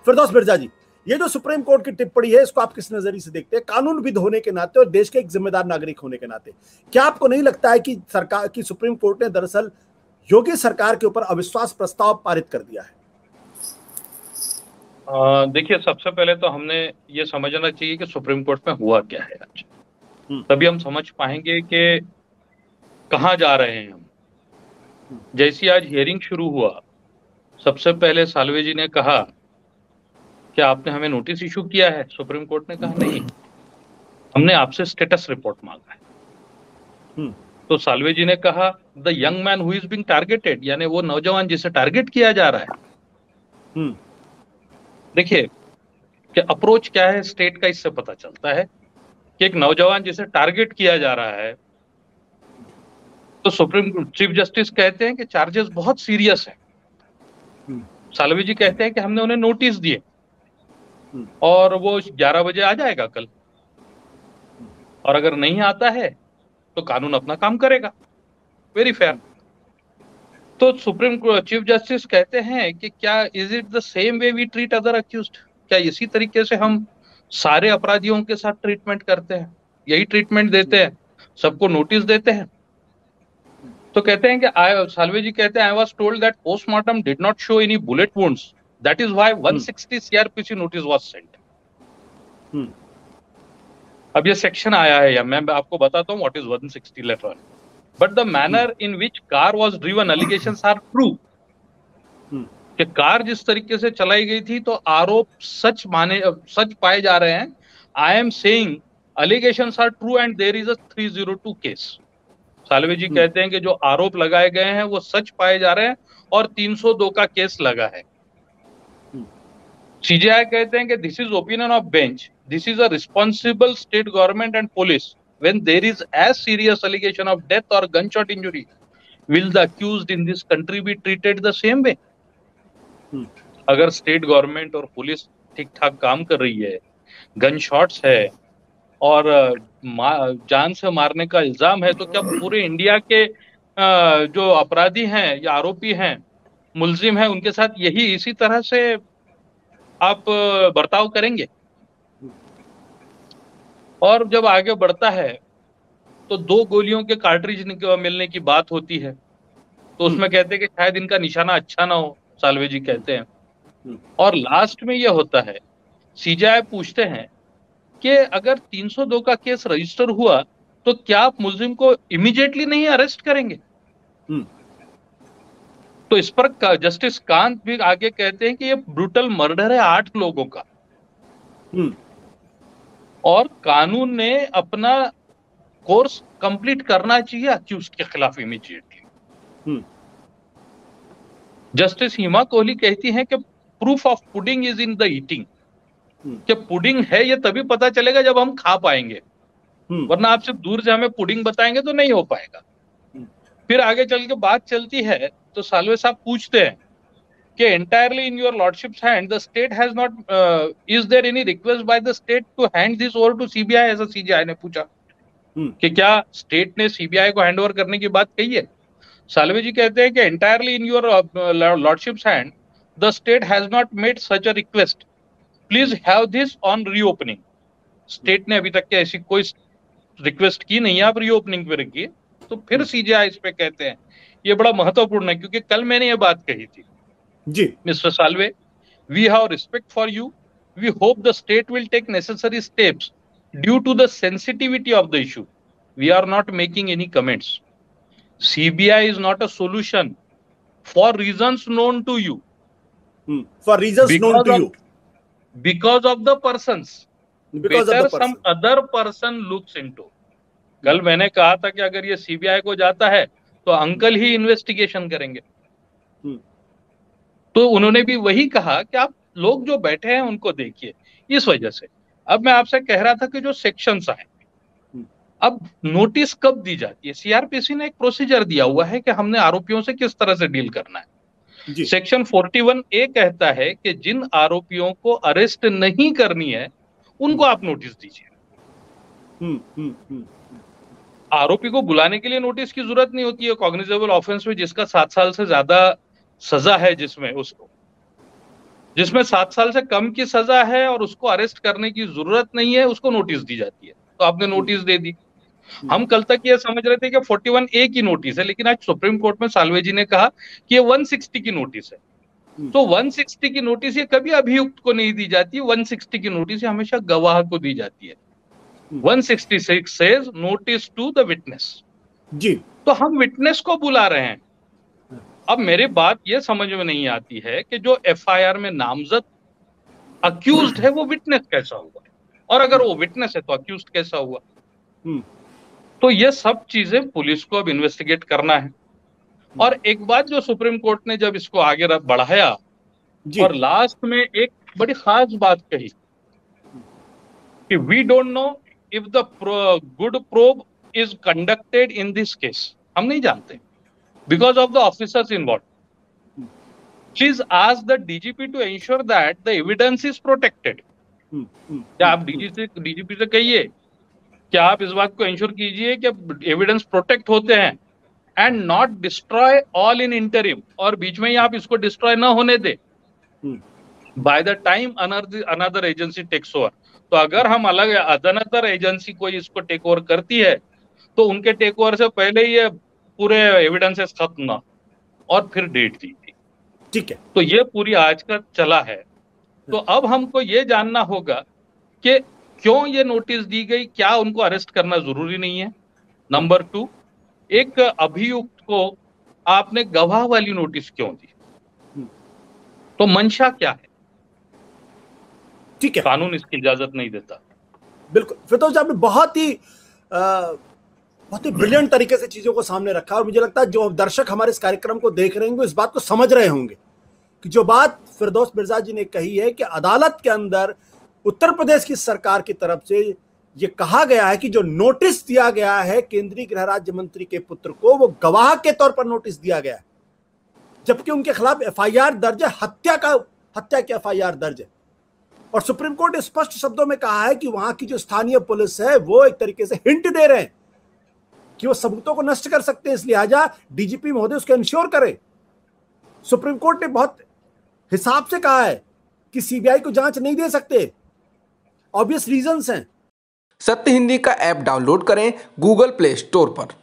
फिरदौस मिर्जा जी, ये जो supreme court की टिप्पणी है, इसको आप किस नजरिए से देखते हैं, कानूनविद होने के नाते और देश के एक जिम्मेदार नागरिक होने के नाते? क्या आपको नहीं लगता है कि सरकार की सुप्रीम कोर्ट ने दरअसल योगी सरकार के ऊपर अविश्वास प्रस्ताव पारित कर दिया है? देखिए, सबसे पहले तो हमने ये समझना चाहिए कि सुप्रीम कोर्ट में हुआ क्या है आज, तभी हम समझ पाएंगे कि कहाँ जा रहे हैं हम। जैसी आज हियरिंग शुरू हुआ, सबसे पहले साल्वे जी ने कहा कि आपने हमें नोटिस इशू किया है। सुप्रीम कोर्ट ने कहा नहीं, हमने आपसे स्टेटस रिपोर्ट मांगा है। तो साल्वे जी ने कहा the young man who is being targeted, यानी वो नौजवान जिसे टारगेट किया जा रहा है। देखिए कि अप्रोच क्या है स्टेट का, इससे पता चलता है कि एक नौजवान जिसे टारगेट किया जा रहा है, तो सुप्रीम चीफ जस्टिस कहते हैं कि चार्जेस बहुत सीरियस है। साल्वे जी कहते हैं कि हमने उन्हें नोटिस दिए और वो 11 बजे आ जाएगा कल, और अगर नहीं आता है तो कानून अपना काम करेगा। Very fair. तो सुप्रीम चीफ जस्टिस कहते हैं कि क्या is it the same way we treat other accused, क्या इसी तरीके से हम सारे अपराधियों के साथ ट्रीटमेंट करते हैं, यही ट्रीटमेंट देते हैं, सबको नोटिस देते हैं? तो कहते हैं कि साल्वे जी कहते हैं I was told that postmortem did not show any bullet wounds, that is why 160 CrPC notice was sent. अब ये सेक्शन आया है, या मैं आपको बताता हूं what is 160 letter. But the manner in which car was driven allegations are true, कि कार जिस तरीके से चलाई गई थी तो आरोप सच पाए जा रहे हैं। I am saying allegations are true and there is a 302 case. Salve ji कहते हैं कि जो आरोप लगाए गए हैं वो सच पाए जा रहे हैं और 302 का केस लगा है। सीजेआई कहते हैं कि this is opinion of bench, this is a responsible state government and police when there is as serious allegation of death और gunshot injury, will the accused in this country be treated the same way. अगर state government और police ठीक ठाक काम कर रही है, gun shots है और जान से मारने का इल्जाम है, तो क्या पूरे इंडिया के जो अपराधी हैं या आरोपी हैं, मुलजिम हैं, उनके साथ यही इसी तरह से आप बर्ताव करेंगे? और जब आगे बढ़ता है तो 2 गोलियों के कार्ट्रिज मिलने की बात होती है, तो उसमें कहते हैं कि शायद इनका निशाना अच्छा ना हो, साल्वे जी कहते हैं। और लास्ट में यह होता है, सीजेआई पूछते हैं कि अगर 302 का केस रजिस्टर हुआ तो क्या आप मुलजिम को इमीडिएटली नहीं अरेस्ट करेंगे? तो इस पर जस्टिस कांत भी आगे कहते हैं कि ये ब्रूटल मर्डर है 8 लोगों का, और कानून ने अपना कोर्स कंप्लीट करना चाहिए अक्यूज के खिलाफ इमीडिएटली। जस्टिस हिमा कोहली कहती हैं कि proof of pudding is in the eating, कि पुडिंग है ये तभी पता चलेगा जब हम खा पाएंगे, वरना आप सिर्फ दूर से हमें पुडिंग बताएंगे तो नहीं हो पाएगा। फिर आगे चल के बात चलती है तो साल्वे साहब पूछते हैं कि entirely in your lordship's hand the state has not, is there any request by the state to hand this over to CBI, ऐसा सीजीआई ने पूछा कि क्या स्टेट ने सीबीआई को हैंड ओवर करने की बात कही है? साल्वे जी कहते हैं कि entirely in your lordship's hand the state has not made such a request, please have this on reopening. State ने अभी तक के ऐसी कोई रिक्वेस्ट की नहीं है, आप रीओपनिंग पे रखिए। तो फिर सीजेआई इस पे कहते हैं, ये बड़ा महत्वपूर्ण है क्योंकि कल मैंने ये बात कही थी जी, mister Salve, we have respect for you, we hope the state will take necessary steps due to the sensitivity of the issue, we are not making any comments, CBI is not a solution for reasons known to you, for reasons known to you, because of the persons, better some other person looks into। कल मैंने कहा था कि अगर ये CBI को जाता है तो अंकल ही इन्वेस्टिगेशन करेंगे, तो उन्होंने भी वही कहा कि आप लोग जो बैठे हैं उनको देखिए। इस वजह से अब मैं आपसे कह रहा था कि जो सेक्शंस आए, अब नोटिस कब दी जाती है? सीआरपीसी ने एक प्रोसीजर दिया हुआ है कि हमने आरोपियों से किस तरह से डील करना है। सेक्शन 41A कहता है कि जिन आरोपियों को अरेस्ट नहीं करनी है उनको आप नोटिस दीजिए। आरोपी को बुलाने के लिए नोटिस की जरूरत नहीं होती है, कॉग्निजेबल ऑफेंस में जिसका 7 साल से ज्यादा सजा है जिसमें उसको। जिसमें 7 साल से कम की सजा है और उसको अरेस्ट करने की जरूरत नहीं है, उसको नोटिस दी जाती है। तो आपने नोटिस दे दी। हम कल तक ये समझ रहे थे कि 41A की नोटिस है, लेकिन आज सुप्रीम कोर्ट में साल्वे जी ने कहा कि ये 160 की नोटिस है। तो 160 की नोटिस ये कभी अभियुक्त को नहीं दी जाती, 160 की नोटिस हमेशा गवाह को दी जाती है। 166 says notice to the witness जी। तो हम विटनेस को बुला रहे हैं। अब मेरी बात ये समझ में नहीं आती है कि जो एफआईआर में नामजद अक्यूज्ड है वो विटनेस कैसा हुआ, और अगर वो विटनेस है तो अक्यूज्ड कैसा हुआ। तो ये सब चीजें पुलिस को अब इन्वेस्टिगेट करना है। और एक बात जो सुप्रीम कोर्ट ने जब इसको आगे बढ़ाया और लास्ट में एक बड़ी खास बात कही कि we don't know if the good probe is conducted in this case, हम नहीं जानते because of the officers involved. Please ask the DGP to ensure that the evidence is protected. क्या आप डीजीपी से कहिए कि आप इस बात को इंश्योर कीजिए कि एविडेंस प्रोटेक्ट होते हैं and not destroy all in interim, और बीच में ही आप इसको डिस्ट्रॉय ना होने दे by the time another agency takes over. तो अगर हम अलग अनदर एजेंसी कोई इसको टेक ओवर करती है तो उनके टेक ओवर से पहले ही ये पूरे एविडेंसेस खत्म ना और फिर डेट दी। ठीक है, तो ये पूरी आज का चला है। तो अब हमको ये जानना होगा कि क्यों ये नोटिस दी गई, क्या उनको अरेस्ट करना जरूरी नहीं है। नंबर 2, एक अभियुक्त को आपने गवाह वाली नोटिस क्यों दी, तो मंशा क्या है। ठीक है, कानून इसकी इजाजत नहीं देता। बिल्कुल, फिरदौस आपने बहुत ही ब्रिलियंट तरीके से चीजों को सामने रखा, और मुझे लगता है जो दर्शक हमारे इस कार्यक्रम को देख रहे होंगे इस बात को समझ रहे होंगे कि जो बात फिरदौस मिर्जा जी ने कही है कि अदालत के अंदर उत्तर प्रदेश की सरकार की तरफ से ये कहा गया है कि जो नोटिस दिया गया है केंद्रीय गृह राज्य मंत्री के पुत्र को, वो गवाह के तौर पर नोटिस दिया गया है, जबकि उनके खिलाफ एफआईआर दर्ज है, हत्या की एफआईआर दर्ज है। और सुप्रीम कोर्ट ने स्पष्ट शब्दों में कहा है कि वहां की जो स्थानीय पुलिस है वो एक तरीके से हिंट दे रहे हैं कि वो सबूतों को नष्ट कर सकते हैं, इसलिए लिहाजा डीजीपी महोदय उसको इंश्योर करें। सुप्रीम कोर्ट ने बहुत हिसाब से कहा है कि सीबीआई को जांच नहीं दे सकते, ऑब्वियस रीजंस हैं। सत्य हिंदी का ऐप डाउनलोड करें गूगल प्ले स्टोर पर।